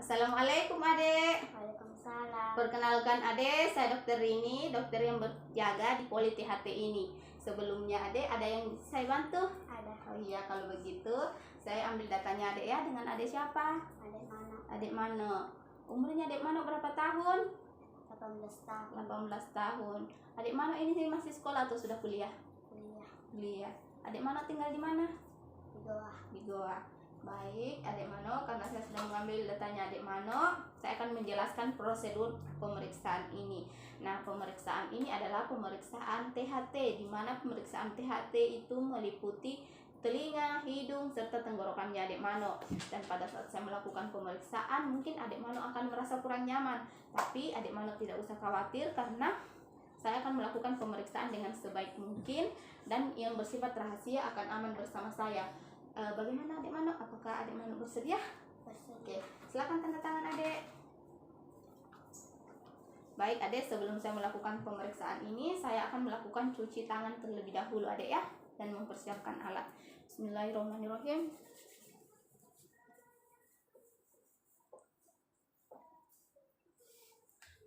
Assalamualaikum adek. Waalaikumsalam. Perkenalkan adek, saya dokter Rini, dokter yang berjaga di Poli THT ini. Sebelumnya adek ada yang saya bantu? Ada. Oh iya, kalau begitu saya ambil datanya adek ya. Dengan adek siapa? Adek Mano. Adek Mano. Umurnya adek Mano berapa tahun? 18 tahun. 18 tahun. Adek Mano ini masih sekolah atau sudah kuliah? Kuliah. Adek Mano tinggal di mana? Di Goa. Di Goa. Baik, Adek Mano, karena saya sudah mengambil datanya Adek Mano, saya akan menjelaskan prosedur pemeriksaan ini. Nah, pemeriksaan ini adalah pemeriksaan THT, di mana pemeriksaan THT itu meliputi telinga, hidung, serta tenggorokannya Adek Mano. Dan pada saat saya melakukan pemeriksaan, mungkin Adek Mano akan merasa kurang nyaman. Tapi Adek Mano tidak usah khawatir, karena saya akan melakukan pemeriksaan dengan sebaik mungkin, dan yang bersifat rahasia akan aman bersama saya. Bagaimana Adek Mano? Apakah Adek Mano bersedia? Oke, silakan tanda tangan Adek. Baik Adek, sebelum saya melakukan pemeriksaan ini, saya akan melakukan cuci tangan terlebih dahulu Adek ya, dan mempersiapkan alat. Bismillahirrahmanirrahim.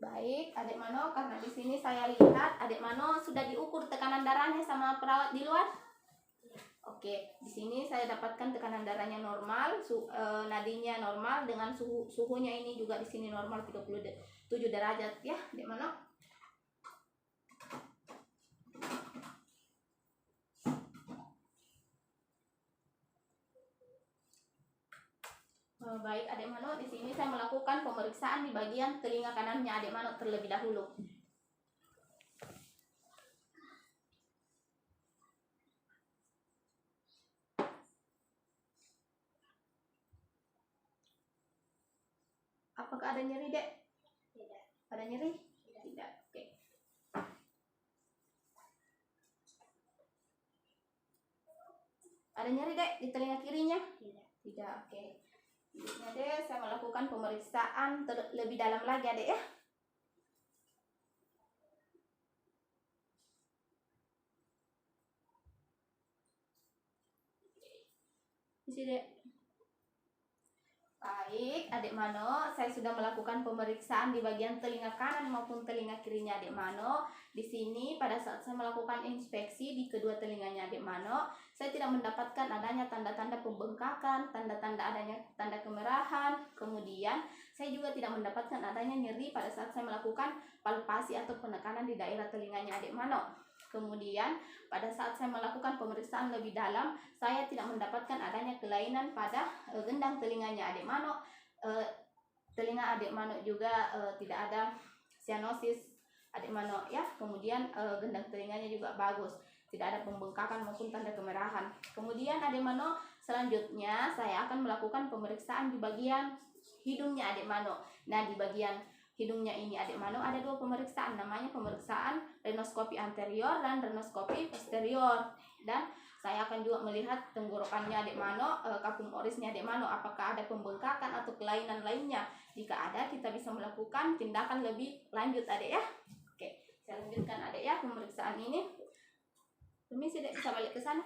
Baik, Adek Mano, karena di sini saya lihat Adek Mano sudah diukur tekanan darahnya sama perawat di luar. Oke, di sini saya dapatkan tekanan darahnya normal, nadinya normal, dengan suhunya ini juga di sini normal 37 derajat ya, Adek Mano. Baik Adek Mano, di sini saya melakukan pemeriksaan di bagian telinga kanannya Adek Mano terlebih dahulu. Apakah ada nyeri, Dek? Tidak. Ada nyeri? Tidak. Oke. Ada nyeri, Dek, di telinga kirinya? Tidak. Tidak. Oke. Selanjutnya, Dek, saya melakukan pemeriksaan lebih dalam lagi, Dek ya. Isi, Dek. Baik, Adek Mano, saya sudah melakukan pemeriksaan di bagian telinga kanan maupun telinga kirinya Adek Mano. Di sini pada saat saya melakukan inspeksi di kedua telinganya Adek Mano, saya tidak mendapatkan adanya tanda-tanda pembengkakan, tanda-tanda adanya tanda kemerahan. Kemudian saya juga tidak mendapatkan adanya nyeri pada saat saya melakukan palpasi atau penekanan di daerah telinganya Adek Mano. Kemudian pada saat saya melakukan pemeriksaan lebih dalam, saya tidak mendapatkan adanya kelainan pada gendang telinganya Adek Mano. Telinga Adek Mano juga tidak ada sianosis Adek Mano ya. Kemudian gendang telinganya juga bagus, tidak ada pembengkakan maupun tanda kemerahan. Kemudian Adek Mano, selanjutnya saya akan melakukan pemeriksaan di bagian hidungnya Adek Mano. Nah, di bagian hidungnya ini Adek Mano ada dua pemeriksaan, namanya pemeriksaan rinoskopi anterior dan rinoskopi posterior. Dan saya akan juga melihat tenggorokannya Adek Mano, kapum orisnya Adek Mano, apakah ada pembengkakan atau kelainan lainnya. Jika ada, kita bisa melakukan tindakan lebih lanjut Adek ya. Oke, saya lanjutkan Adek ya pemeriksaan ini. Permisi Dek, bisa balik ke sana.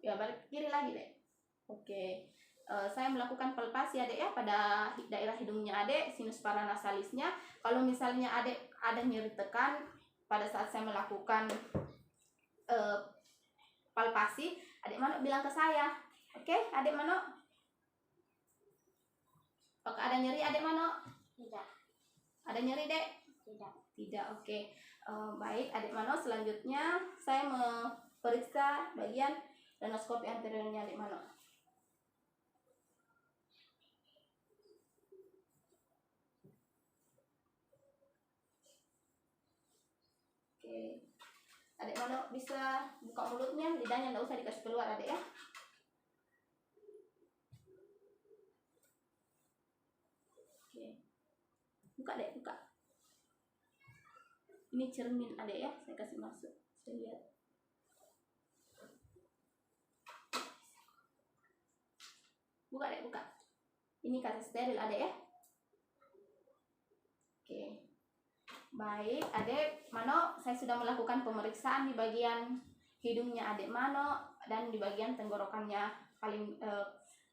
Ya, balik kiri lagi Dek. Oke. Saya melakukan palpasi Adek ya pada daerah hidungnya Adek, sinus paranasalisnya. Kalau misalnya Adek ada nyeri tekan pada saat saya melakukan palpasi, Adek Mano bilang ke saya. Oke, Adek Mano? Apakah ada nyeri Adek Mano? Tidak. Ada nyeri Dek? Tidak. Tidak. Oke. Baik Adek Mano, selanjutnya saya memeriksa bagian rinoskopi anteriornya Adek Mano. Oke, Adek Mano bisa buka mulutnya, lidahnya nggak usah dikasih keluar Adek ya. Oke, buka Dek, buka. Ini cermin Adek ya, saya kasih masuk, saya lihat. Buka Dek, buka. Ini kaca steril Adek ya. Oke. Baik, Adek Mano, saya sudah melakukan pemeriksaan di bagian hidungnya Adek Mano dan di bagian tenggorokannya paling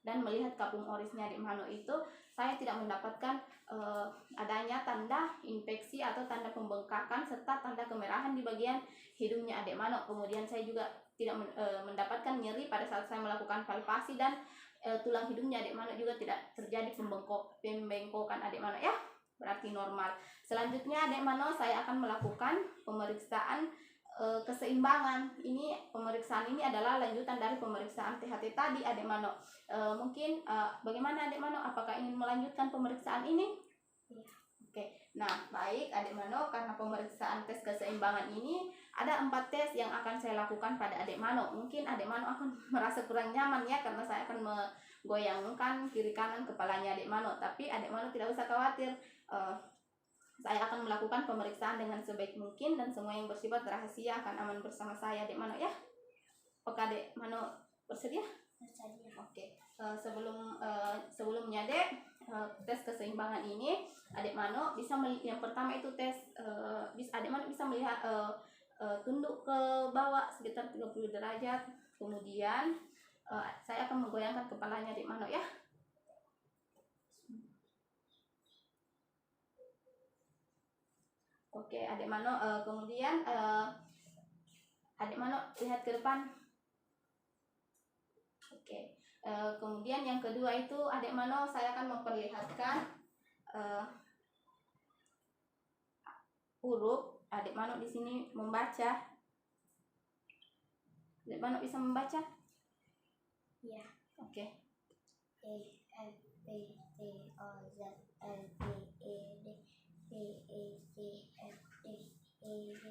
dan melihat kapung orisnya adik Mano itu, saya tidak mendapatkan adanya tanda infeksi atau tanda pembengkakan serta tanda kemerahan di bagian hidungnya adik Mano. Kemudian saya juga tidak mendapatkan nyeri pada saat saya melakukan palpasi, dan tulang hidungnya adik Mano juga tidak terjadi pembengkokan adik Mano ya, berarti normal. Selanjutnya adik Mano, saya akan melakukan pemeriksaan keseimbangan. Ini pemeriksaan ini adalah lanjutan dari pemeriksaan THT tadi adik Mano. Mungkin bagaimana adik Mano, apakah ingin melanjutkan pemeriksaan ini? Iya. Oke, nah baik adik Mano, karena pemeriksaan tes keseimbangan ini ada 4 tes yang akan saya lakukan pada adik Mano. Mungkin adik Mano akan merasa kurang nyaman ya, karena saya akan menggoyangkan kiri kanan kepalanya adik Mano. Tapi adik Mano tidak usah khawatir, saya akan melakukan pemeriksaan dengan sebaik mungkin, dan semua yang bersifat rahasia akan aman bersama saya adik Mano ya. Oke adik Mano, bersedia? Bersedia. Oke, sebelumnya dek, tes keseimbangan ini adik Mano bisa yang pertama itu tes adik Mano bisa melihat tunduk ke bawah sekitar 30 derajat. Kemudian saya akan menggoyangkan kepalanya adik Mano ya. Oke adik Mano, kemudian adik Mano lihat ke depan. Oke, kemudian yang kedua itu adik Mano, saya akan memperlihatkan huruf. Adik Mano di sini membaca. Adik Mano bisa membaca? Iya. Oke. E F P T O Z L B E D P E C F D E G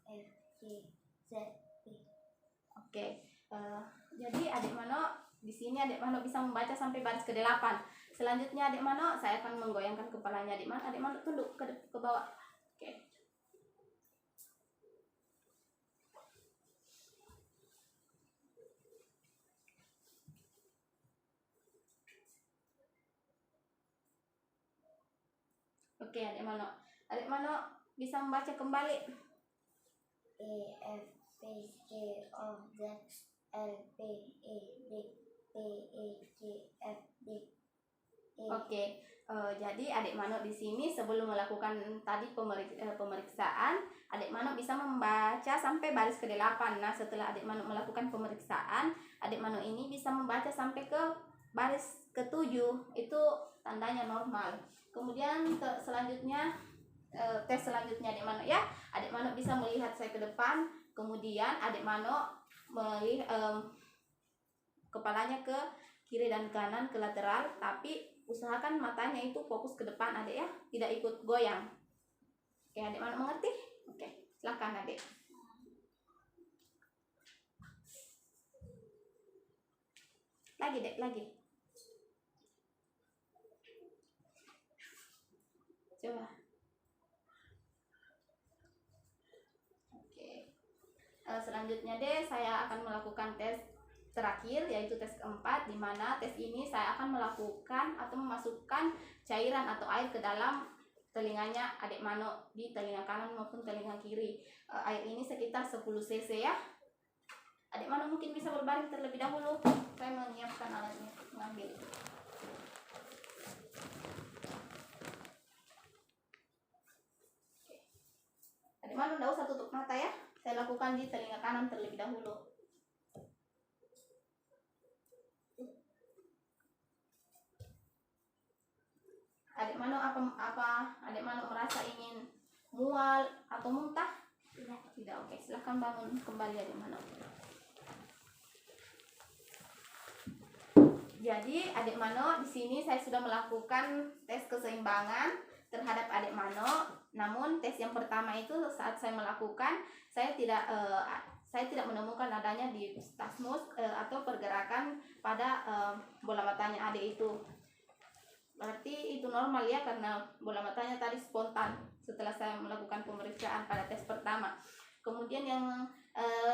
F G Z P. Oke. Jadi adik Mano di sini adik Mano bisa membaca sampai baris ke-8. Selanjutnya adik Mano, saya akan menggoyangkan kepalanya adik Mano. Adik Mano tunduk ke bawah. Oke. Oke adik Mano. Adik Mano bisa membaca kembali. E F P T O Z L B E D P E G F D E. Oke, jadi adik Mano di sini sebelum melakukan tadi pemeriksaan, adik Mano bisa membaca sampai baris ke-8. Nah, setelah adik Mano melakukan pemeriksaan, adik Mano ini bisa membaca sampai ke baris ke-7. Itu tandanya normal. Kemudian selanjutnya tes selanjutnya adik Mano ya. Adik Mano bisa melihat saya ke depan, kemudian adik Mano melihat kepalanya ke kiri dan kanan, ke lateral, tapi usahakan matanya itu fokus ke depan adik ya, tidak ikut goyang. Oke adik Mano mengerti? Oke, silakan adik. Lagi dek, lagi. Coba. Oke. Selanjutnya deh, saya akan melakukan tes terakhir, yaitu tes keempat, di mana tes ini saya akan melakukan atau memasukkan cairan atau air ke dalam telinganya adik Mano, di telinga kanan maupun telinga kiri. Air ini sekitar 10 cc ya. Adik Mano mungkin bisa berbaring terlebih dahulu. Saya menyiapkan alatnya, mengambil. Adik Mano tidak usah tutup mata ya. Saya lakukan di telinga kanan terlebih dahulu. Adik Mano apa adik Mano merasa ingin mual atau muntah? Tidak. Oke, silahkan bangun kembali adik Mano. Jadi adik Mano di sini saya sudah melakukan tes keseimbangan terhadap adik Mano. Namun tes yang pertama itu saat saya melakukan, saya tidak menemukan adanya dispasmus atau pergerakan pada bola matanya adik itu. Berarti itu normal ya, karena bola matanya tadi spontan setelah saya melakukan pemeriksaan pada tes pertama. Kemudian yang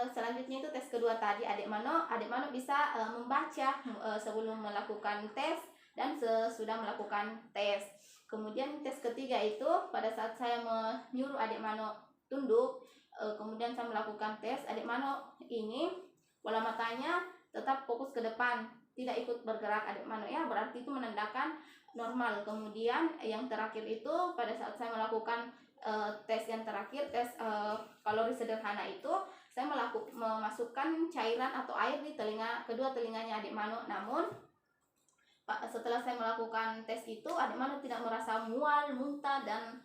selanjutnya itu tes kedua tadi adik Mano bisa membaca sebelum melakukan tes dan sesudah melakukan tes. Kemudian tes ketiga itu pada saat saya menyuruh adik Mano tunduk, kemudian saya melakukan tes, adik Mano ini bola matanya tetap fokus ke depan, tidak ikut bergerak adik mano ya, berarti itu menandakan normal. Kemudian yang terakhir itu pada saat saya melakukan tes yang terakhir, tes kalori sederhana itu, saya memasukkan cairan atau air di kedua telinganya adik mano. Namun setelah saya melakukan tes itu, adik mano tidak merasa mual, muntah, dan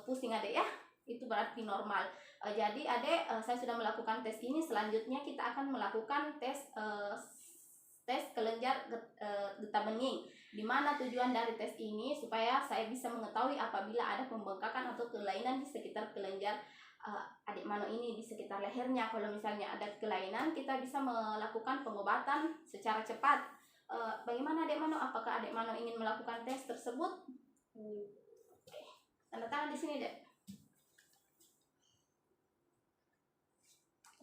pusing adik ya, itu berarti normal. Jadi adik, saya sudah melakukan tes ini. Selanjutnya kita akan melakukan tes kelenjar getah bening, dimana tujuan dari tes ini supaya saya bisa mengetahui apabila ada pembengkakan atau kelainan di sekitar kelenjar adik mano ini, di sekitar lehernya. Kalau misalnya ada kelainan, kita bisa melakukan pengobatan secara cepat. Bagaimana adik mano? Apakah adik mano ingin melakukan tes tersebut? Tanda tangan di sini dek.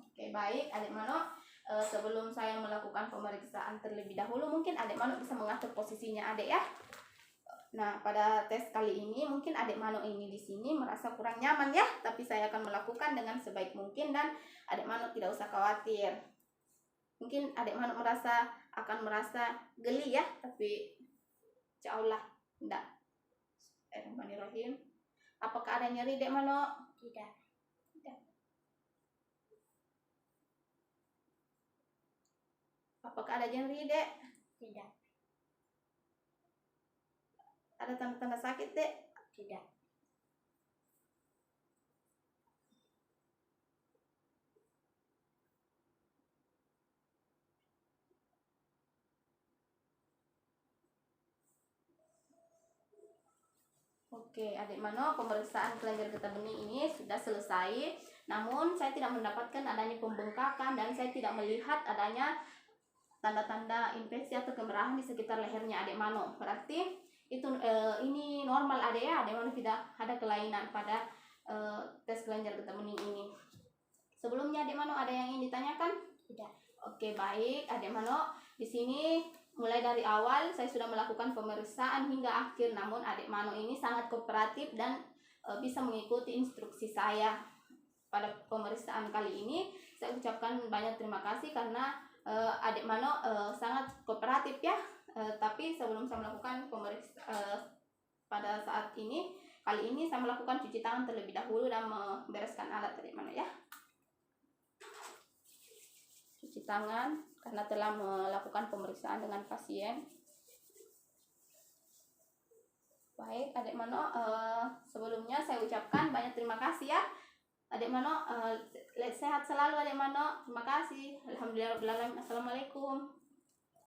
Oke, baik adik mano. Sebelum saya melakukan pemeriksaan terlebih dahulu, mungkin adik mano bisa mengatur posisinya adik ya. Nah, pada tes kali ini mungkin adik mano ini di sini merasa kurang nyaman ya, tapi saya akan melakukan dengan sebaik mungkin dan adik mano tidak usah khawatir. Mungkin adik mano akan merasa geli ya, tapi insya Allah tidak. Bismillahirrahmanirrahim. Apakah ada nyeri dek mano? Tidak. Apakah ada nyeri dek? Tidak. Ada tanda-tanda sakit dek? Tidak. Oke, adik mano, pemeriksaan kelenjar getah bening ini sudah selesai. Namun saya tidak mendapatkan adanya pembengkakan dan saya tidak melihat adanya tanda-tanda infeksi atau kemerahan di sekitar lehernya adik mano. Berarti itu ini normal adik ya, adik mano tidak ada kelainan pada tes kelenjar getah bening ini. Sebelumnya adik mano ada yang ingin ditanyakan? Tidak. Oke, baik adik mano. Di sini mulai dari awal saya sudah melakukan pemeriksaan hingga akhir, namun adik mano ini sangat kooperatif dan bisa mengikuti instruksi saya pada pemeriksaan kali ini. Saya ucapkan banyak terima kasih karena adik mano sangat kooperatif ya. Tapi sebelum saya melakukan pemeriksaan pada saat ini, kali ini saya melakukan cuci tangan terlebih dahulu dan membereskan alat adik mano ya. Cuci tangan karena telah melakukan pemeriksaan dengan pasien. Baik adik mano, sebelumnya saya ucapkan banyak terima kasih ya adik mano. Sehat selalu adik mano. Terima kasih. Alhamdulillah. Assalamualaikum.